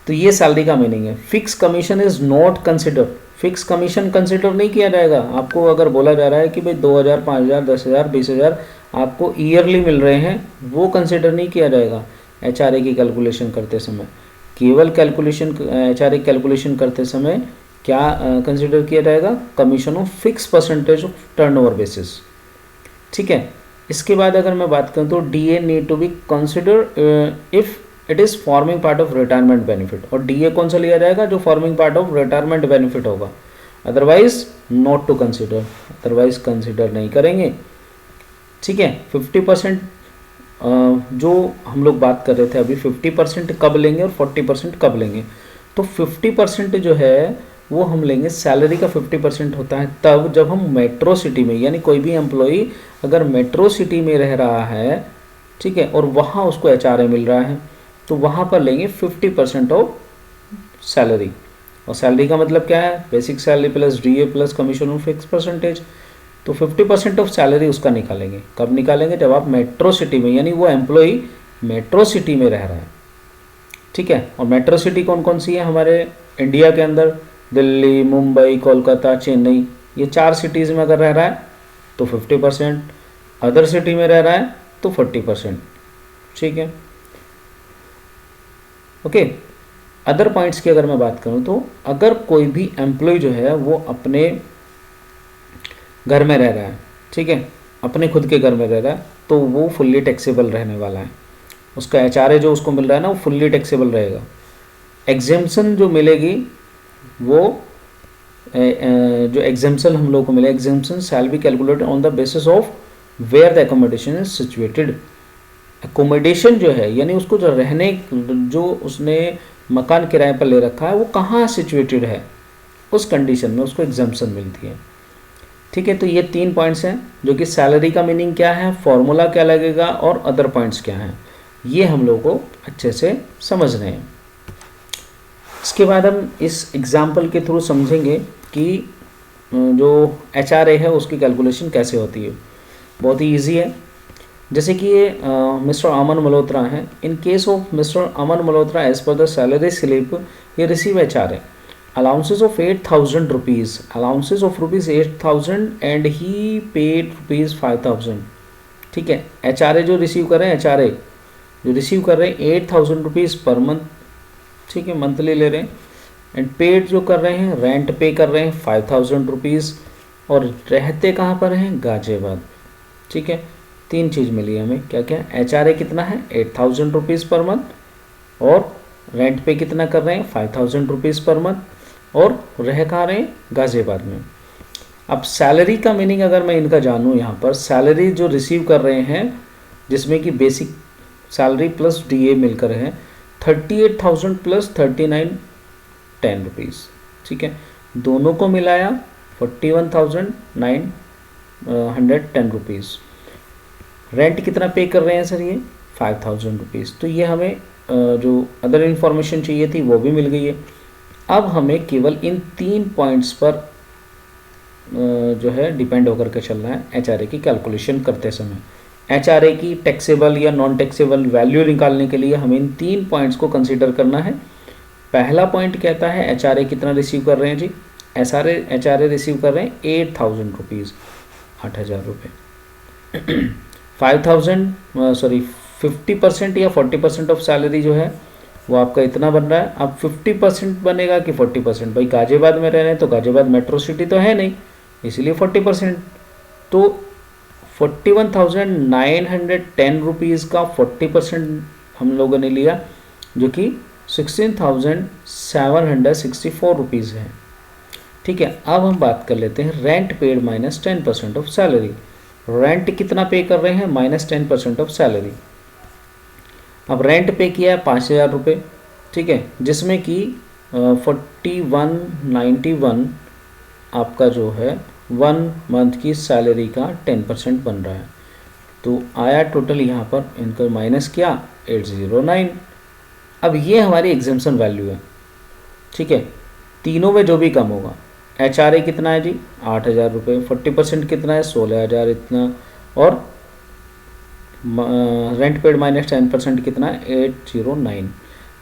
तो ये सैलरी का मीनिंग है। Fix commission is not consider, fix commission consider नहीं किया जाएगा। आपको अगर बोला जा रहा है कि भाई 2000, 5000, 10,000, 20,000 आपको ईयरली मिल रहे हैं, वो कंसिडर नहीं किया जाएगा HRA की कैलकुलेशन करते समय। केवल कैलकुलेशन HRA कैलकुलेशन करते समय क्या कंसिडर किया जाएगा, commission of fix percentage of turnover basis, ठीक है। इसके बाद अगर मैं बात करूँ तो DA need to be consider if it is forming part of retirement benefit, और DA कौन सा लिया जाएगा, जो forming part of retirement benefit होगा। Otherwise not to consider, otherwise consider नहीं करेंगे, ठीक है। 50% जो हम लोग बात कर रहे थे अभी, 50% कब लेंगे और 40% कब लेंगे। तो 50% जो है वो हम लेंगे, सैलरी का 50% होता है तब जब हम मेट्रो सिटी में, यानी कोई भी एम्प्लॉई अगर मेट्रो सिटी में रह रहा है, ठीक है, और वहाँ उसको HRA मिल रहा है, तो वहाँ पर लेंगे 50% ऑफ सैलरी। और सैलरी का मतलब क्या है, basic salary plus DA plus commission on fix percentage. तो 50% ऑफ सैलरी उसका निकालेंगे। कब निकालेंगे, जब आप मेट्रो सिटी में, यानी वो एम्प्लॉई मेट्रो सिटी में रह रहा है, ठीक है। और मेट्रो सिटी कौन कौन सी है हमारे इंडिया के अंदर, दिल्ली, मुंबई, कोलकाता, चेन्नई, ये 4 सिटीज़ में अगर रह रहा है तो 50%, अदर सिटी में रह रहा है तो 40%, ठीक है, ओके। अदर पॉइंट्स की अगर मैं बात करूं तो अगर कोई भी एम्प्लॉय जो है वो अपने घर में रह रहा है, ठीक है, अपने खुद के घर में रह रहा है, तो वो फुल्ली टैक्सेबल रहने वाला है। उसका एचआरए जो उसको मिल रहा है ना वो फुल्ली टैक्सेबल रहेगा। एग्जेम्पशन जो मिलेगी वो जो एग्जेम्पशन हम लोग को मिले, exemption shall be calculated on the basis of where the accommodation is situated. Accommodation जो है यानी उसको जो रहने, जो उसने मकान किराए पर ले रखा है वो कहाँ सिचुएटेड है, उस कंडीशन में उसको एग्जाम्पशन मिलती है। ठीक है, तो ये 3 पॉइंट्स हैं जो कि सैलरी का मीनिंग क्या है, फॉर्मूला क्या लगेगा और अदर पॉइंट्स क्या हैं, ये हम लोग को अच्छे से समझ रहे हैं। इसके बाद हम इस एग्जाम्पल के थ्रू समझेंगे कि जो एचआरए है उसकी कैलकुलेशन कैसे होती है। बहुत ही ईजी है। जैसे कि ये मिस्टर अमन मल्होत्रा हैं। In case of Mister Aman Malhotra as per the salary slip he receive HRA allowances of 8,000 rupees, allowances of rupees 8,000 and he paid rupees 5,000। ठीक है, एचआरए जो रिसीव कर रहे हैं, एचआरए जो रिसीव कर रहे हैं 8,000 रुपीज़ पर मंथ, ठीक है, मंथली ले रहे हैं। एंड पेड जो कर रहे हैं, रेंट पे कर रहे हैं 5,000 रुपीज़, और रहते कहाँ पर हैं, गाजियाबाद। ठीक है, 3 चीज़ मिली हमें, क्या क्या, एचआरए कितना है 8,000 रुपीज़ पर मंथ, और रेंट पे कितना कर रहे हैं 5,000 रुपीज़ पर मंथ, और रह कहाँ रहे हैं, गाजियाबाद में। अब सैलरी का मीनिंग अगर मैं इनका जानूँ, यहाँ पर सैलरी जो रिसीव कर रहे हैं जिसमें कि बेसिक सैलरी प्लस डीए मिलकर है 38,000 प्लस 3910 रुपीज़। ठीक है, दोनों को मिलाया 41,910 रुपीज़। रेंट कितना पे कर रहे हैं सर, ये 5,000 रुपीज़। तो ये हमें जो अदर इन्फॉर्मेशन चाहिए थी वो भी मिल गई है। अब हमें केवल इन 3 पॉइंट्स पर जो है डिपेंड होकर के चलना है एचआरए की कैलकुलेशन करते समय। एचआरए की टैक्सेबल या नॉन टैक्सेबल वैल्यू निकालने के लिए हमें इन 3 पॉइंट्स को कंसीडर करना है। पहला पॉइंट कहता है एचआरए कितना रिसीव कर रहे हैं जी, एचआरए रिसीव कर रहे हैं 8,000 रुपीज़, 8,000 रुपये। 50% या 40% ऑफ सैलरी जो है वो आपका इतना बन रहा है। अब 50% बनेगा कि 40%, भाई गाजियाबाद में रह रहे हैं तो गाजियाबाद मेट्रो सिटी तो है नहीं, इसीलिए 40%। तो 41,910 रुपीज़ का 40% हम लोगों ने लिया, जो कि 16,764 रुपीज़ है। ठीक है, अब हम बात कर लेते हैं rent paid minus 10% of salary. Rent कितना पे कर रहे हैं, माइनस 10% ऑफ सैलरी। अब रेंट पे किया है 5,000 रुपये, ठीक है, जिसमें कि 4191 आपका जो है 1 मंथ की सैलरी का 10% बन रहा है। तो आया टोटल यहाँ पर इनका माइनस किया 809। अब ये हमारी एग्जेम्पशन वैल्यू है। ठीक है, तीनों में जो भी कम होगा, एचआरए कितना है जी 8,000 रुपये, 40% कितना है 16,000 इतना, और रेंट पेड माइनस 10% कितना है 809।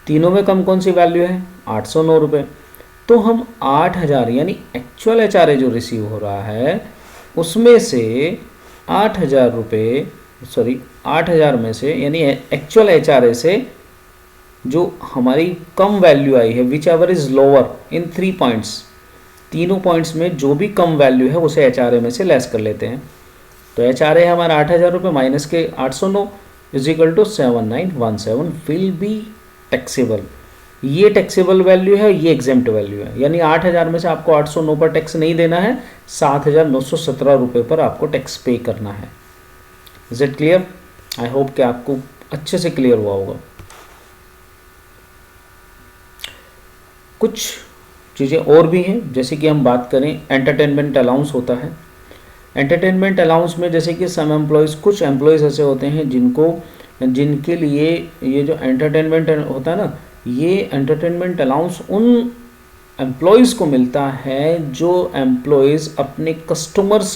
तीनों में कम कौन सी वैल्यू है 809 रुपये। तो हम 8,000 यानी एक्चुअल एचआरए जो रिसीव हो रहा है उसमें से 8,000 रुपये, सॉरी 8,000 में से यानी एक्चुअल एचआरए से जो हमारी कम वैल्यू आई है, which ever is lower in 3 points, तीनों पॉइंट्स में जो भी कम वैल्यू है उसे एचआरए में से लेस कर लेते हैं। तो एचआरए हमारा 8,000 रुपये माइनस के 809 is equal to 7917 will be taxable. ये टैक्सेबल वैल्यू है, ये एग्जेम्प्ट वैल्यू है, यानी 8,000 में से आपको 809 पर टैक्स नहीं देना है, 7,917 रुपये पर आपको टैक्स पे करना है। Is it clear? I hope कि आपको अच्छे से क्लियर हुआ होगा। कुछ चीज़ें और भी हैं, जैसे कि हम बात करें एंटरटेनमेंट अलाउंस होता है। एंटरटेनमेंट अलाउंस में जैसे कि सम एम्प्लॉयज़, कुछ एम्प्लॉयज़ ऐसे होते हैं जिनके लिए ये जो एंटरटेनमेंट होता है ना, ये एंटरटेनमेंट अलाउंस उन एम्प्लॉयज़ को मिलता है जो एम्प्लॉयज़ अपने कस्टमर्स,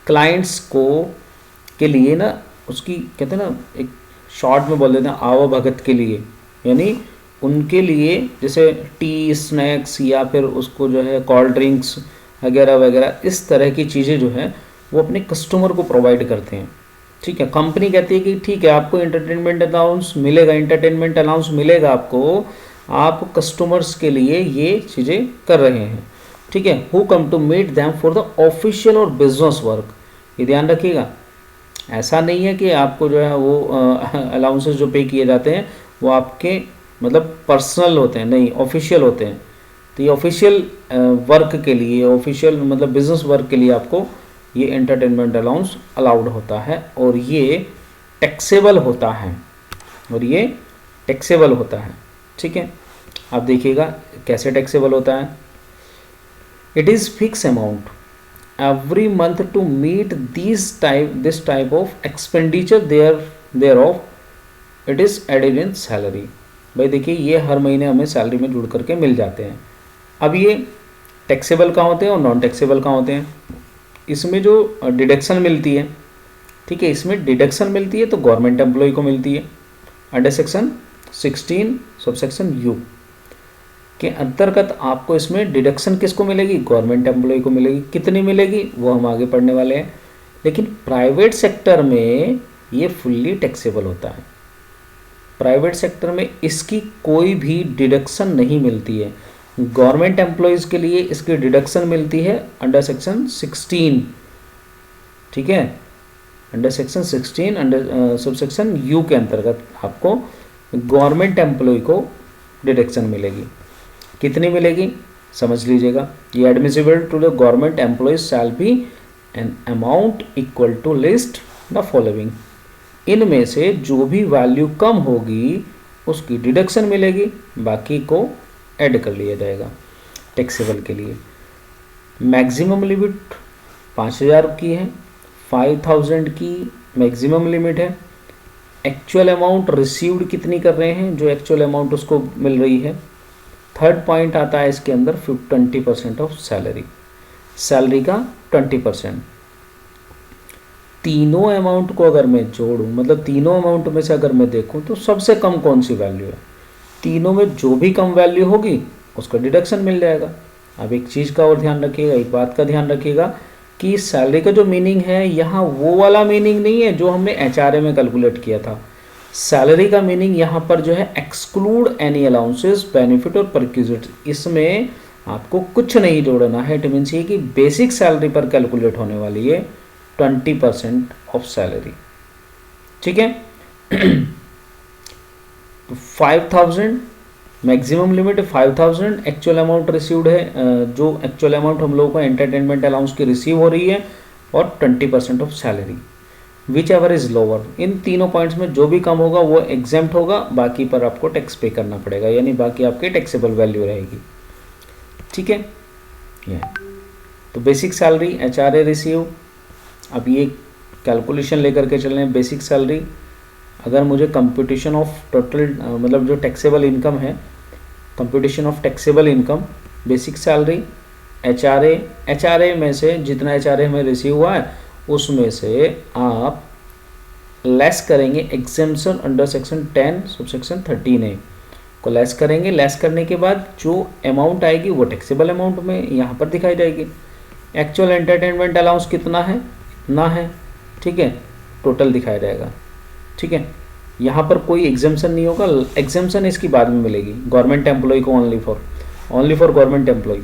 क्लाइंट्स को के लिए ना, उसकी कहते हैं ना, एक शॉर्ट में बोल देते हैं आवभगत के लिए, यानी उनके लिए जैसे टी, स्नैक्स या फिर उसको जो है कोल्ड ड्रिंक्स वगैरह वगैरह, इस तरह की चीज़ें जो है वो अपने कस्टमर को प्रोवाइड करते हैं। ठीक है, कंपनी कहती है कि ठीक है आपको एंटरटेनमेंट अलाउंस मिलेगा, एंटरटेनमेंट अलाउंस मिलेगा आपको, आप कस्टमर्स के लिए ये चीज़ें कर रहे हैं, ठीक है। Who come to meet them for the official और बिजनेस वर्क, ये ध्यान रखिएगा। ऐसा नहीं है कि आपको जो है वो अलाउंसेस जो पे किए जाते हैं वो आपके मतलब पर्सनल होते हैं, नहीं, ऑफिशियल होते हैं। तो ये ऑफिशियल वर्क के लिए, ऑफिशियल मतलब बिजनेस वर्क के लिए आपको ये एंटरटेनमेंट अलाउंस अलाउड होता है, और ये टैक्सेबल होता है, और ये टैक्सेबल होता है, ठीक है। आप देखिएगा कैसे टैक्सेबल होता है। It is fix amount every month to meet this type of expenditure thereof it is added in salary। भाई देखिए ये हर महीने हमें सैलरी में जुड़ करके मिल जाते हैं। अब ये टैक्सेबल कहाँ होते हैं और नॉन टैक्सेबल कहाँ होते हैं। इसमें जो डिडक्शन मिलती है, ठीक है, इसमें डिडक्शन मिलती है तो गवर्नमेंट एम्प्लॉय को मिलती है अंडर सेक्शन 16 सबसेक्शन यू के अंतर्गत। आपको इसमें डिडक्शन किसको मिलेगी, गवर्नमेंट एम्प्लॉय को मिलेगी। कितनी मिलेगी वो हम आगे पढ़ने वाले हैं। लेकिन प्राइवेट सेक्टर में ये फुल्ली टैक्सेबल होता है। प्राइवेट सेक्टर में इसकी कोई भी डिडक्शन नहीं मिलती है। गवर्नमेंट एम्प्लॉयज़ के लिए इसकी डिडक्शन मिलती है अंडर सेक्शन 16, ठीक है, under section 16 under subsection you के अंतर्गत आपको गवर्नमेंट एम्प्लॉय को डिडक्शन मिलेगी। कितनी मिलेगी समझ लीजिएगा। ये admissible to the government employees shall be an amount equal to least the following. इनमें से जो भी वैल्यू कम होगी उसकी डिडक्शन मिलेगी, बाकी को ऐड कर लिया जाएगा टैक्सेबल के लिए। मैक्सिमम लिमिट 5000 की है, 5000 की मैक्सिमम लिमिट है। एक्चुअल अमाउंट रिसीव्ड कितनी कर रहे हैं, जो एक्चुअल अमाउंट उसको मिल रही है। थर्ड पॉइंट आता है इसके अंदर 20% ऑफ सैलरी, सैलरी का 20%। तीनों अमाउंट को अगर मैं जोड़ूं, मतलब तीनों अमाउंट में से अगर मैं देखूं तो सबसे कम कौन सी वैल्यू है, तीनों में जो भी कम वैल्यू होगी उसका डिडक्शन मिल जाएगा। अब एक चीज़ का और ध्यान रखिएगा, एक बात का ध्यान रखिएगा कि सैलरी का जो मीनिंग है यहाँ वो वाला मीनिंग नहीं है जो हमने एचआरए में कैलकुलेट किया था। सैलरी का मीनिंग यहाँ पर जो है एक्सक्लूड एनी अलाउंसेस बेनिफिट और परक्यूजिट, इसमें आपको कुछ नहीं जोड़ना है। इट मीन्स ये कि बेसिक सैलरी पर कैलकुलेट होने वाली है 20% ऑफ सैलरी, ठीक है। 5000 maximum limit 5000, actual amount received है, जो एक्चुअल अमाउंट हम लोगों को एंटरटेनमेंट अलाउंस की रिसीव हो रही है, और 20% of salary whichever is lower. इन तीनों पॉइंट्स में जो भी कम होगा वो एग्जेम्प्ट होगा, बाकी पर आपको टैक्स पे करना पड़ेगा, यानी बाकी आपकी टैक्सेबल वैल्यू रहेगी, ठीक है। तो बेसिक सैलरी एचआरए रिसीव। अब ये कैलकुलेशन लेकर के चल रहे हैं। बेसिक सैलरी अगर मुझे कंप्यूटेशन ऑफ टोटल मतलब जो टैक्सेबल इनकम है, computation of taxable income, basic salary, HRA में से जितना एचआरए हमें रिसीव हुआ है उसमें से आप लेस करेंगे exemption under section 10 subsection 13A को लेस करेंगे। लेस करने के बाद जो अमाउंट आएगी वो टैक्सेबल अमाउंट में यहाँ पर दिखाई जाएगी। एक्चुअल एंटरटेनमेंट अलाउंस कितना है, इतना है, ठीक है, टोटल दिखाया जाएगा, ठीक है। यहाँ पर कोई एग्जेम्पशन नहीं होगा, एग्जेम्पशन इसकी बाद में मिलेगी गवर्नमेंट एम्प्लॉय को, only for government employee.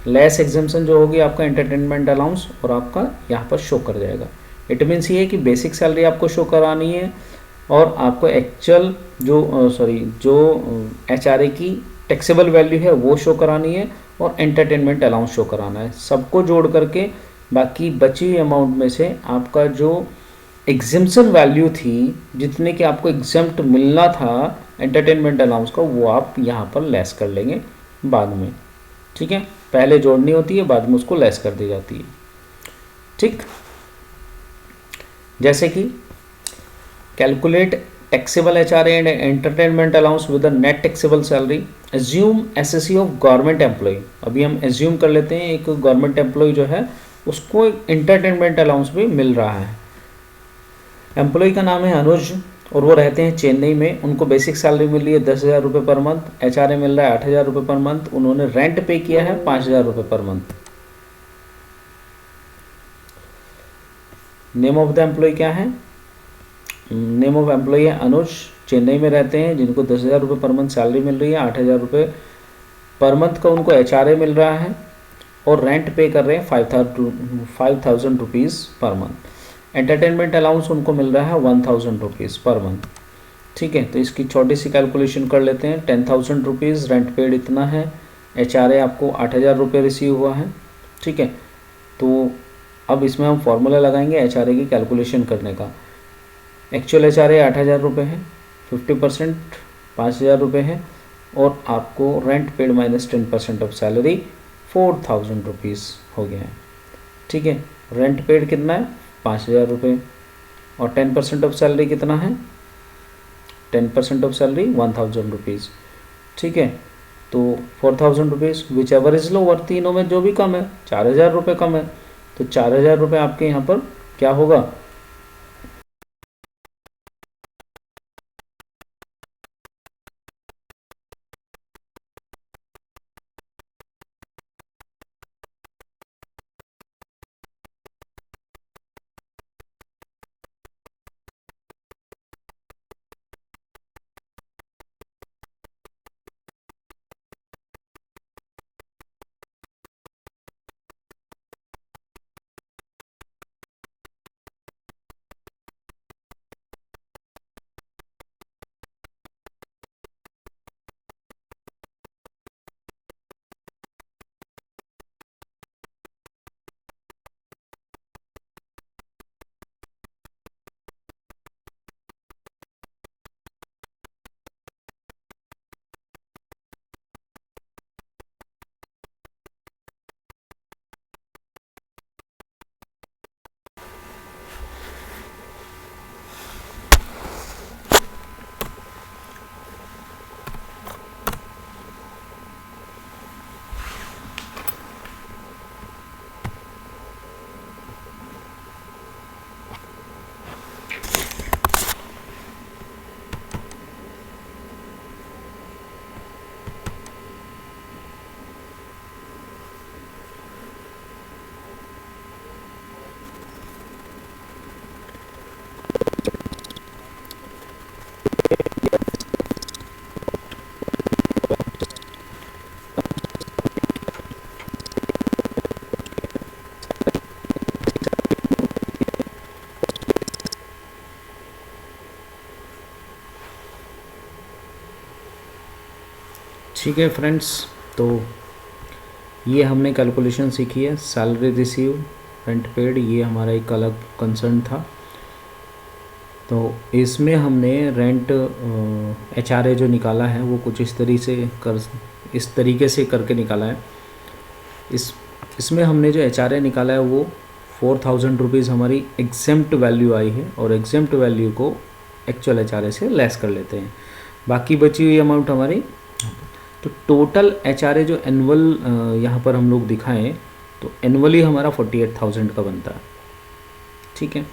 Less exemption जो होगी आपका एंटरटेनमेंट अलाउंस और आपका यहाँ पर शो कर जाएगा। इट मीन्स ये है कि बेसिक सैलरी आपको शो करानी है और आपको एक्चुअल जो एचआरए की टैक्सेबल वैल्यू है वो शो करानी है और एंटरटेनमेंट अलाउंस शो कराना है। सबको जोड़ करके बाकी बची हुई अमाउंट में से आपका जो एग्जेम्पशन वैल्यू थी, जितने कि आपको एग्जेम्प्ट मिलना था एंटरटेनमेंट अलाउंस का, वो आप यहाँ पर लेस कर लेंगे बाद में, ठीक है। पहले जोड़नी होती है, बाद में उसको लेस कर दी जाती है, ठीक। जैसे कि calculate taxable HRA and entertainment allowance with the net taxable salary. Assume SSC of government employee. अभी हम एज्यूम कर लेते हैं एक गवर्नमेंट एम्प्लॉय जो है उसको एंटरटेनमेंट अलाउंस भी मिल रहा है। एम्प्लॉय का नाम है अनुज और वो रहते हैं चेन्नई में। उनको बेसिक सैलरी मिल रही है 10,000 रुपये पर मंथ, एचआरए मिल रहा है 8,000 रुपये पर मंथ। उन्होंने रेंट पे किया है 5,000 रुपये per month. Name of the employee क्या है, नेम ऑफ एम्प्लॉई है अनुज, चेन्नई में रहते हैं, जिनको 10,000 रुपये पर मंथ सैलरी मिल रही है, 8,000 रुपये पर मंथ का उनको HRA मिल रहा है और रेंट पे कर रहे हैं 5,000 rupees per month. Entertainment allowance उनको मिल रहा है 1,000 रुपीज़ पर मंथ। ठीक है, तो इसकी छोटी सी कैलकुलेशन कर लेते हैं। 10,000 रुपीज़ रेंट पेड इतना है, HRA आपको 8,000 रुपये रिसीव हुआ है। ठीक है, तो अब इसमें हम फॉर्मूला लगाएंगे HRA की कैलकुलेशन करने का। एक्चुअल HRA 8,000 रुपये है, 50% 5,000 रुपये है और आपको rent paid minus 10% of salary 4,000 rupees हो गया है। ठीक है, रेंट पेड कितना है 5,000 रुपये और 10% ऑफ सैलरी कितना है, 10% ऑफ सैलरी 1,000 रुपीज़। ठीक है, तो 4,000 rupees which ever is lower, तीनों में जो भी कम है, 4,000 रुपये कम है, तो 4,000 रुपये आपके यहाँ पर क्या होगा, ठीक है फ्रेंड्स, तो ये हमने कैलकुलेशन सीखी है। सैलरी रिसीव, रेंट पेड, ये हमारा एक अलग कंसर्न था। तो इसमें हमने रेंट HRA जो निकाला है वो कुछ इस तरीके से करके निकाला है। इसमें हमने जो HRA निकाला है वो 4,000 रुपीज़ हमारी एग्जेम्प्ट वैल्यू आई है और एग्जेम्प्ट वैल्यू को एक्चुअल HRA से लेस कर लेते हैं, बाकी बची हुई अमाउंट हमारी। तो टोटल HRA जो एनुअल यहाँ पर हम लोग दिखाएं तो एनुअली हमारा 48,000 का बनता है। ठीक है,